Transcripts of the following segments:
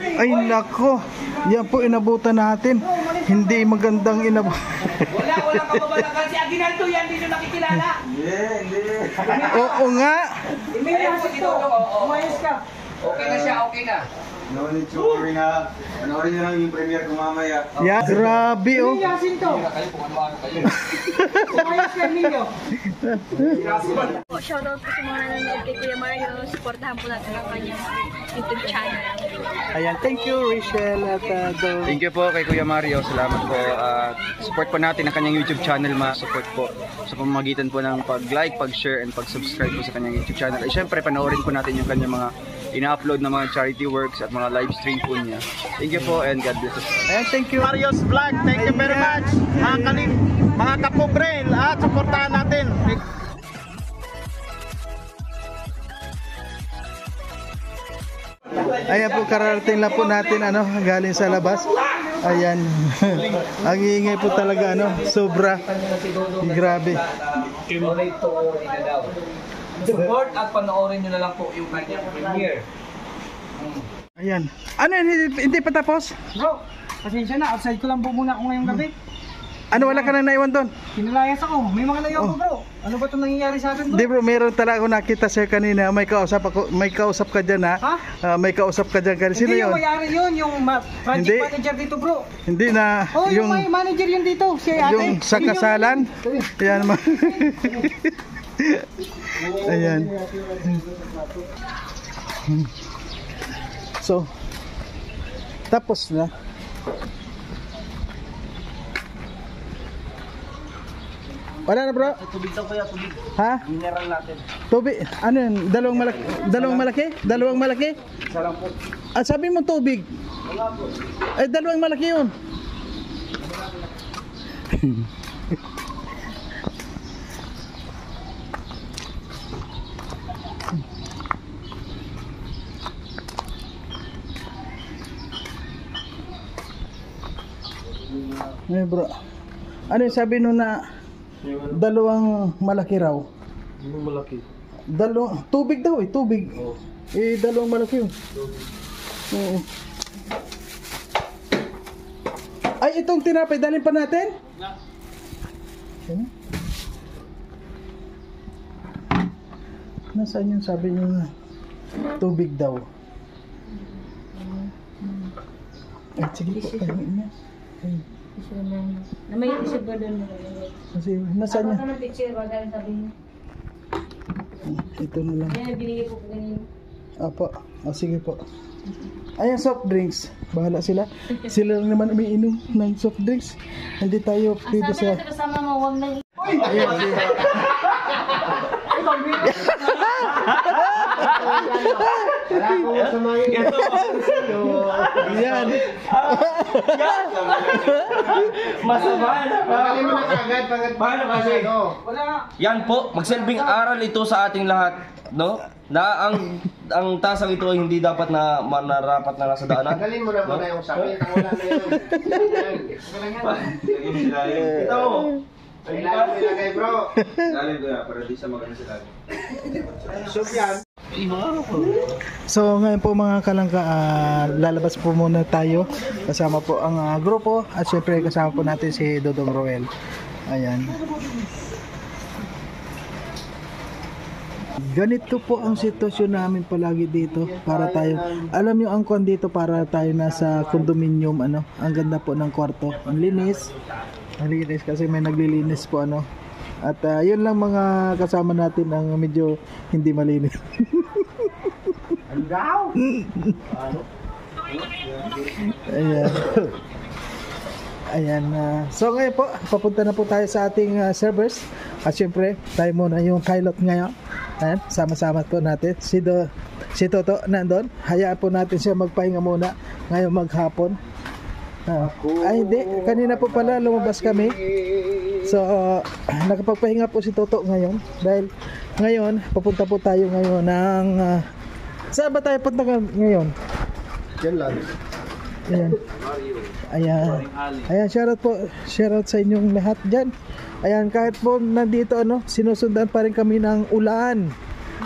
Ay nako, yan po inabutan natin. Hindi magandang inabutan. Wala kababalagan. Si Aguinaldo yan, hindi nyo nakikilala. Hindi. Oo nga. Umayos ka. Okay na siya, okay na. Panoorin nyo lang yung premiere ko mamaya. Yeah, grabe oh. Yasin to. Umayos ka ninyo. Shoutout po sa mga nanonood kay Kuya Mario. Supportahan po natin ang kanyang YouTube channel. Ayan, thank you Rachel at Thank you po kay Kuya Mario. Salamat po. Support po natin ang kanyang YouTube channel. Support po sa pamamagitan po ng pag-like, pag-share, and pag-subscribe po sa kanyang YouTube channel. At syempre, panoorin po natin yung kanyang mga ina-upload na mga charity works at mga live stream po niya. Thank you po and God bless us. Ayan, thank you. Mario's Vlog, thank you very much. Mga kapobre, supportahan natin. Ayan po, kararating lang po natin galing sa labas. Ayan. Ang iingay po talaga sobra. Grabe. Support at panoorin nyo na lang po yung kanyang premiere. Ayan. Ano yan? Hindi pa tapos? Bro, pasensya na. Outside ko lang po muna ako ngayong gabi. Ano, wala ka na naiwan doon? Kinalayas ako. May mga layo ko bro. Ano ba itong nangyayari sa akin bro? Hindi bro, meron talaga ako nakita sir kanina. May kausap ka dyan ha? May kausap ka dyan kanina. Sino hindi yun? Yung mayari yun, yung project manager dito bro. Hindi na. Oh, yung manager yun dito. Si ate. Yung sa kasalan? Ayan naman. Ayan. So, tapos na. Wala na bro? Tubig daw kuya, tubig. Ha? Mineral natin. Tubig? Ano yun? Dalawang malaki? Dalawang malaki? Isa lang po. Sabi mo tubig? Wala po. Ay, dalawang malaki yun. Ay bro. Ano yung sabi nung na dalawang malaki raw? Yung malaki. Tubig daw tubig. Oh. Dalawang malaki yun. Oo. Ay, itong tinapay, dalhin pa natin? Nasaan yung sabi niyo na tubig daw? Ay, sige po, kainin niya. Na may isip ba doon? Kasi, nasaan niya? Ako ng picture ba dahil sabi niya? Ito na lang. Yan, binigay ko po ganyan. Apo, sige po. Ayan, soft drinks. Bahala sila. Sila lang naman umiinom ng soft drinks. Hindi tayo pwede sa... Sabi na sa kasama mo, huwag nang... Ayan, Yan. Masama na pa. Pagkali mo na kagad. Paano kasi? Yan po, magsilbing aral ito sa ating lahat, no? Na ang tasang ito ay hindi dapat na manarapat na nasa daanan. Pagkalin mo na muna yung sakit. Ang wala na yun. Ito mo. Ilalim mo ilagay bro. Lalim ko yan, para di siya maganda sila. Soup yan. So ngayon po mga kalangka, lalabas po muna tayo. Kasama po ang grupo at syempre kasama po natin si Dodong Roel. Ayan. Ganito po ang sitwasyon namin palagi dito para tayo, alam nyo ang kwan dito para tayo nasa condominium, ang ganda po ng kwarto, ang linis kasi may naglilinis po at yun lang mga kasama natin ang medyo hindi malinis. Ayan. Ayan, so ngayon po papunta na po tayo sa ating servers at syempre tayo muna yung pilot ngayon. Ayan, sama-sama po natin si Toto nandun. Hayaan po natin siya magpahinga muna ngayong maghapon. Ay hindi, kanina po pala lumabas kami. So nakapagpahinga po si Toto ngayon dahil ngayon papunta po tayo ngayon ng saan ba tayo punta ngayon? Diyan lang. Ayan. Ayan, shoutout sa inyong lahat dyan. Ayan, kahit po nandito sinusundan pa rin kami ng ulan.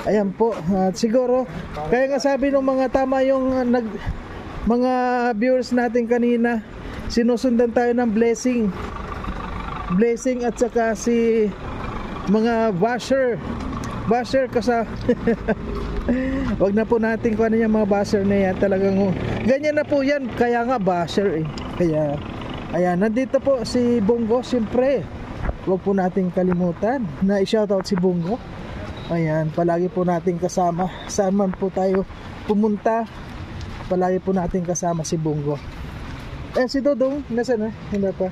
Ayan po, siguro kaya nga sabi ng mga tama yung mga viewers natin kanina, sinusundan tayo ng blessing at saka si mga basher kasi wag na po natin kung ano yung mga basher na yan, talagang ganyan na po yan, kaya nga basher eh. Kaya ayan, nandito po si Bongo. Siyempre wag po natin kalimutan na i-shoutout si Bongo. Ayan, palagi po natin kasama saan man po tayo pumunta, palagi po natin kasama si Bongo. Si Dodong nasaan na? Hindi pa.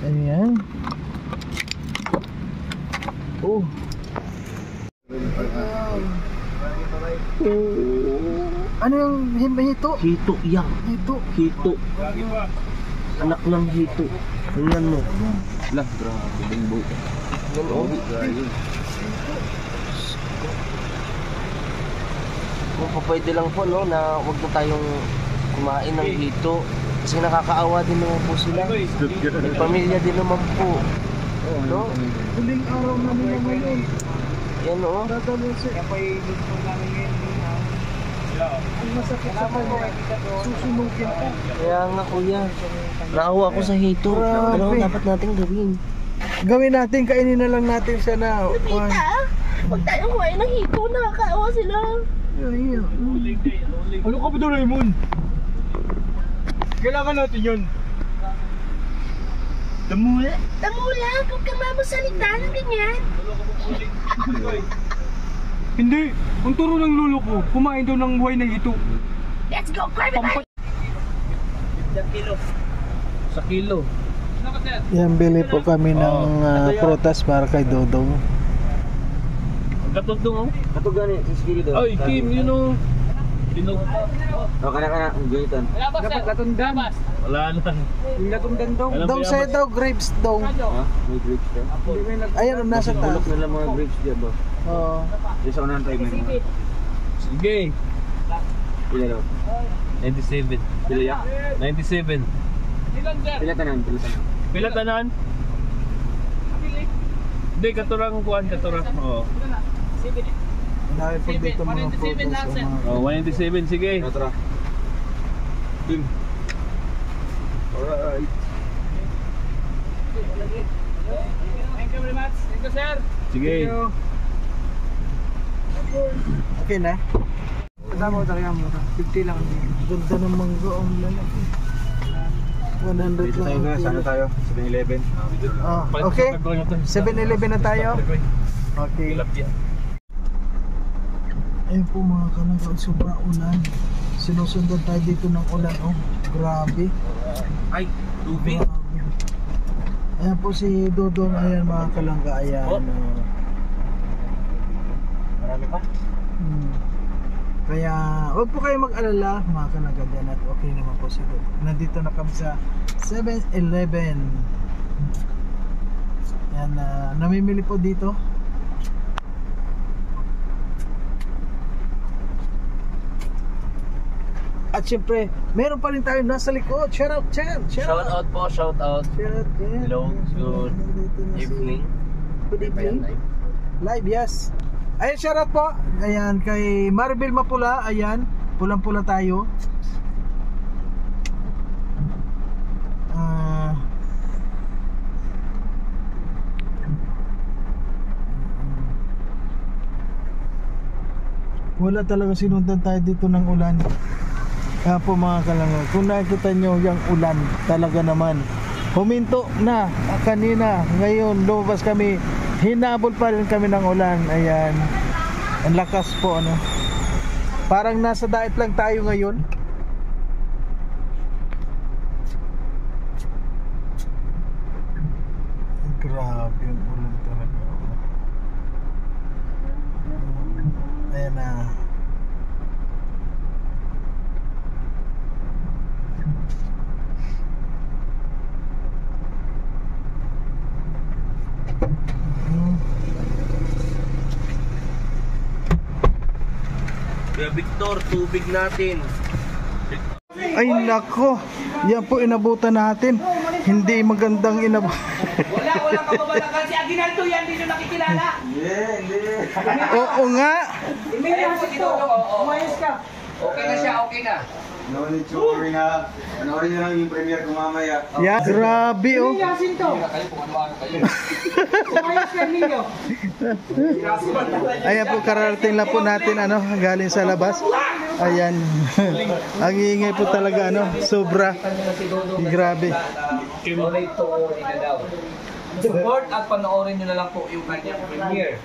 Ayan. Ano yung hito? Hito yan. Hito. Anak ng hito. Tingnan mo. Lah, grabe bumbo. Kung pwede lang po, no, na huwag na tayong kumain ng hito. Kasi nakakaawa din naman po sila. May pamilya din naman po. No? Huling araw na nila ngayon. Yan, o. Ang masakit sa kanya, susunugin ka. Kaya nga, kuya. Naawa ako sa hito. Pero Grabe. dapat natin gawin. Gawin natin, kainin na lang natin siya na. Huwag tayong kumain ng hito, nakakaawa sila. Ano ka ba doon, Raymond? Kailangan natin yun. Tamula, huwag ka mamasalita ng ganyan. Hindi. Ang turo ng lolo ko, kumain daw ng buhay na hito. Let's go, grab it! Sa kilo. Yan, bili po kami ng prutas para kay Dodong. Katutong, oh. Katugan eh, sa kilo daw. Ay, Kim, you know. Kana, ganyan. Dapat latundan. Wala na. Yung latundan daw. Dong sa'yo daw, grapes dong. Ha? May grapes ka? Ayan, nasa taas. Bulok nila mga grapes diyan ba? Oo. Isa unahan tayo may. Sige. Pila daw? 97. Pila ya? 97. Pila tanan? Pila tanan? Hindi, katurang kuhan, katurang. Oo. Dahil po dito mga prutas. Oh, 197, sige. Tara. Tim. Alright. Thank you very much. Thank you, sir. Sige. Okay na? Tama mo talaga mo. 50 lang. Ganda ng mangga ang lalaki. 100 Dito lang. tayo guys, ano tayo? 7-Eleven. Okay, 7-Eleven na tayo. Okay. Ayun po mga kalangga, sobrang ulan. Sinusundan tayo dito ng ulan. Oh, grabe. Ay, tubig. Grabe. Ayan po si Dodong. Ayan mga kalangga. Ayan. Marami pa? Kaya huwag po kayo mag-alala mga kalangga dyan at okay naman po si Dodong. Nandito na kami sa 7-Eleven. Ayan, namimili po dito. At syempre, meron pa rin tayo nasa likod. Shout out, Chan! Shout out po, shout out. Shout out, Chan! Hello, good evening. Good evening. Live, yes. Ayan, shout out po. Ayan, kay Maribel Mapula. Ayan, pulang-pula tayo. Wala talaga sinundan tayo dito ng ulan. Kaya po mga kalangga, kung nakikita nyo yung ulan, talaga naman huminto na kanina. Ngayon lumabas kami, hinabol pa rin kami ng ulan. Ayan, ang lakas po, ano. Parang nasa daet lang tayo ngayon. Grabe yung ulan talaga. Ayan na. Kuya Victor, tubig natin. Ay nako, yan po inabutan natin. Hindi magandang inabutan. Walang pababalakan. Si Aguinaldo yan, hindi nyo nakikilala. Oo nga. Hindi na si Dodong. Umayos ka. Okay na siya, okay na. No need to worry na. Panoorin nyo lang yung premiere ko mamaya. Yeah, grabe oh. Ayan po, kararating lang po natin ano, galing sa labas. Ayan. Ang ingay po talaga ano, sobra. Grabe. Donate to Inadaw. Support at panoorin nyo na lang po yung kanyang premiere.